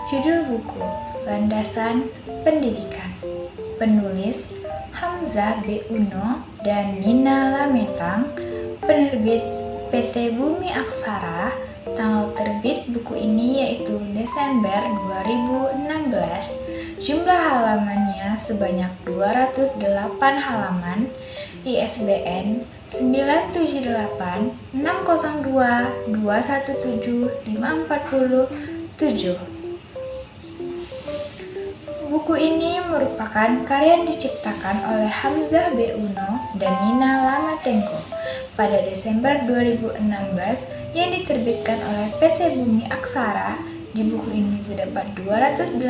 Judul buku: Landasan Pendidikan. Penulis: Hamzah B. Uno dan Nina Lametang. Penerbit: PT Bumi Aksara. Tanggal terbit buku ini yaitu Desember 2016. Jumlah halamannya sebanyak 208 halaman. ISBN 978 602 217 547. Buku ini merupakan karya yang diciptakan oleh Hamzah B. Uno dan Nina Lametengko pada Desember 2016 yang diterbitkan oleh PT Bumi Aksara. Di buku ini terdapat 280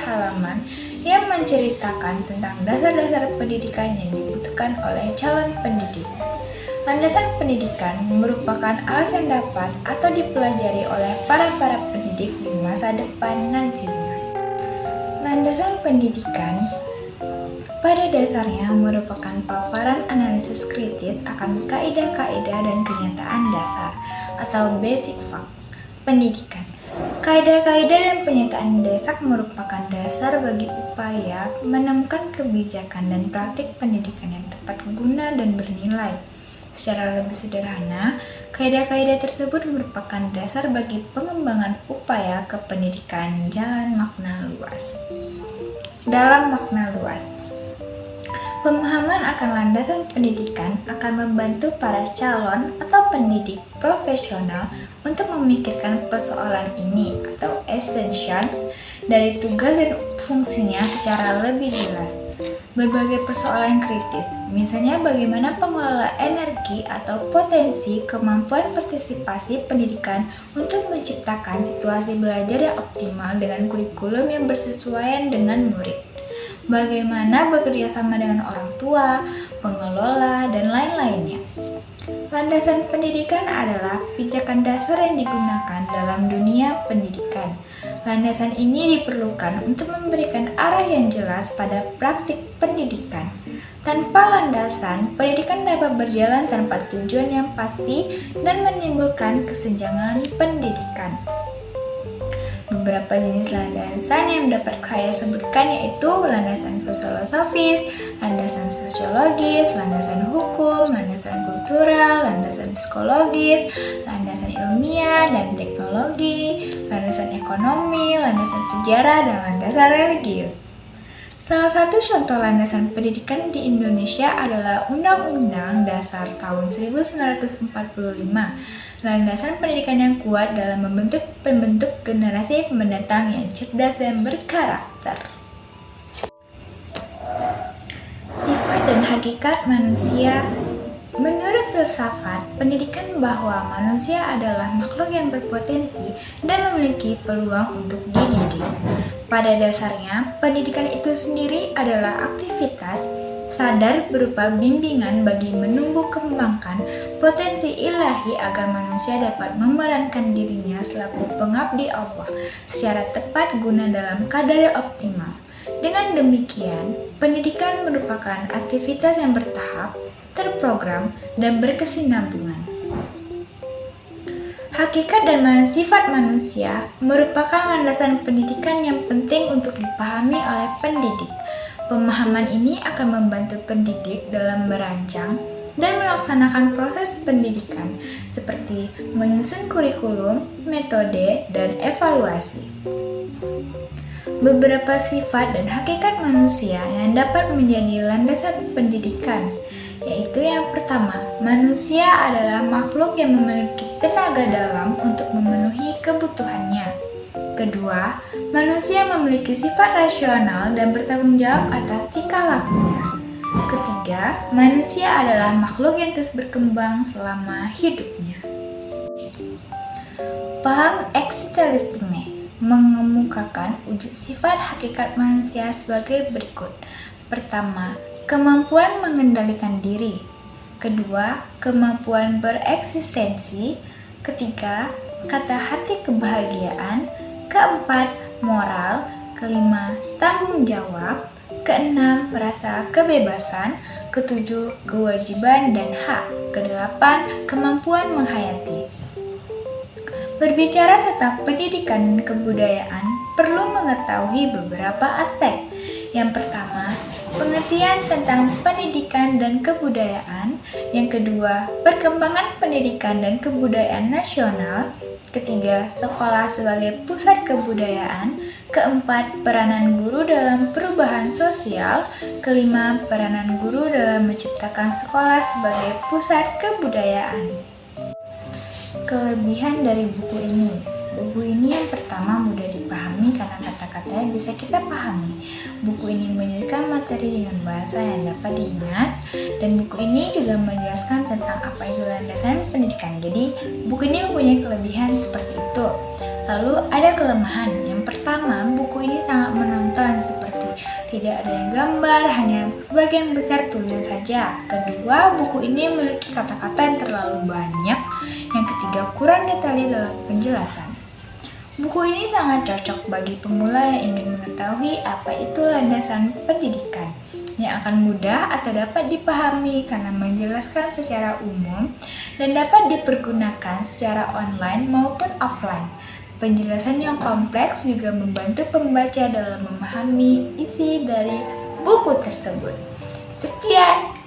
halaman yang menceritakan tentang dasar-dasar pendidikan yang dibutuhkan oleh calon pendidik. Landasan pendidikan merupakan alas yang dapat atau dipelajari oleh para pendidik di masa depan nantinya. Landasan pendidikan pada dasarnya merupakan paparan analisis kritis akan kaidah-kaidah dan kenyataan dasar atau basic facts pendidikan. Kaidah-kaidah dan pernyataan dasar merupakan dasar bagi upaya menemukan kebijakan dan praktik pendidikan yang tepat guna dan bernilai. Secara lebih sederhana, kaidah-kaidah tersebut merupakan dasar bagi pengembangan upaya kependidikan dalam makna luas. Pemahaman akan landasan pendidikan akan membantu para calon atau pendidik profesional untuk memikirkan persoalan ini atau essentials dari tugas dan fungsinya secara lebih jelas. Berbagai persoalan kritis, misalnya bagaimana pengelola energi atau potensi kemampuan partisipasi pendidikan untuk menciptakan situasi belajar yang optimal dengan kurikulum yang bersesuaian dengan murid. Bagaimana bekerja sama dengan orang tua, pengelola, dan lain-lainnya. Landasan pendidikan adalah pijakan dasar yang digunakan dalam dunia pendidikan. Landasan ini diperlukan untuk memberikan arah yang jelas pada praktik pendidikan. Tanpa landasan, pendidikan dapat berjalan tanpa tujuan yang pasti dan menimbulkan kesenjangan pendidikan. Beberapa jenis landasan yang dapat saya sebutkan yaitu landasan filosofis, landasan sosiologis, landasan hukum, landasan kultural, landasan psikologis, landasan ilmiah dan teknologi, landasan ekonomi, landasan sejarah, dan landasan religius. Salah satu contoh landasan pendidikan di Indonesia adalah Undang-Undang Dasar tahun 1945. Landasan pendidikan yang kuat dalam membentuk generasi mendatang yang cerdas dan berkarakter. Sifat dan hakikat manusia. Menurut filsafat pendidikan bahwa manusia adalah makhluk yang berpotensi dan memiliki peluang untuk dididik. Pada dasarnya, pendidikan itu sendiri adalah aktivitas sadar berupa bimbingan bagi menumbuh kembangkan potensi ilahi agar manusia dapat memerankan dirinya selaku pengabdi Allah secara tepat guna dalam kadar yang optimal. Dengan demikian, pendidikan merupakan aktivitas yang bertahap, terprogram, dan berkesinambungan. Hakikat dan sifat manusia merupakan landasan pendidikan yang penting untuk dipahami oleh pendidik. Pemahaman ini akan membantu pendidik dalam merancang dan melaksanakan proses pendidikan seperti menyusun kurikulum, metode, dan evaluasi. Beberapa sifat dan hakikat manusia yang dapat menjadi landasan pendidikan, yaitu yang pertama, manusia adalah makhluk yang memiliki tenaga dalam untuk memenuhi kebutuhannya. Kedua, manusia memiliki sifat rasional dan bertanggung jawab atas tingkah lakunya. Ketiga, manusia adalah makhluk yang terus berkembang selama hidupnya. Paham eksistensialisme mengemukakan wujud sifat hakikat manusia sebagai berikut. Pertama, kemampuan mengendalikan diri. Kedua, kemampuan bereksistensi. Ketiga, kata hati kebahagiaan. Keempat, moral. Kelima, tanggung jawab. Keenam, rasa kebebasan. Ketujuh, kewajiban dan hak. Kedelapan, kemampuan menghayati. Berbicara tentang pendidikan dan kebudayaan, perlu mengetahui beberapa aspek. Yang pertama, pengertian tentang pendidikan dan kebudayaan. Yang kedua, perkembangan pendidikan dan kebudayaan nasional. Ketiga, sekolah sebagai pusat kebudayaan. Keempat, peranan guru dalam perubahan sosial. Kelima, peranan guru dalam menciptakan sekolah sebagai pusat kebudayaan. Kelebihan dari buku ini. Buku ini yang pertama mudah dipahami karena kata-katanya bisa kita pahami. Buku ini menyajikan materi dengan bahasa yang dapat diingat, dan buku ini juga menjelaskan tentang apa itu landasan pendidikan. Jadi, buku ini mempunyai kelebihan seperti itu. Lalu ada kelemahan. Yang pertama, buku ini sangat menonton, seperti tidak ada yang gambar, hanya sebagian besar tulisan saja. Kedua, buku ini memiliki kata-kata yang terlalu banyak. Yang ketiga, kurang detail dalam penjelasan. Buku ini sangat cocok bagi pemula yang ingin mengetahui apa itu landasan pendidikan, yang akan mudah atau dapat dipahami karena menjelaskan secara umum dan dapat dipergunakan secara online maupun offline. Penjelasan yang kompleks juga membantu pembaca dalam memahami isi dari buku tersebut. Sekian.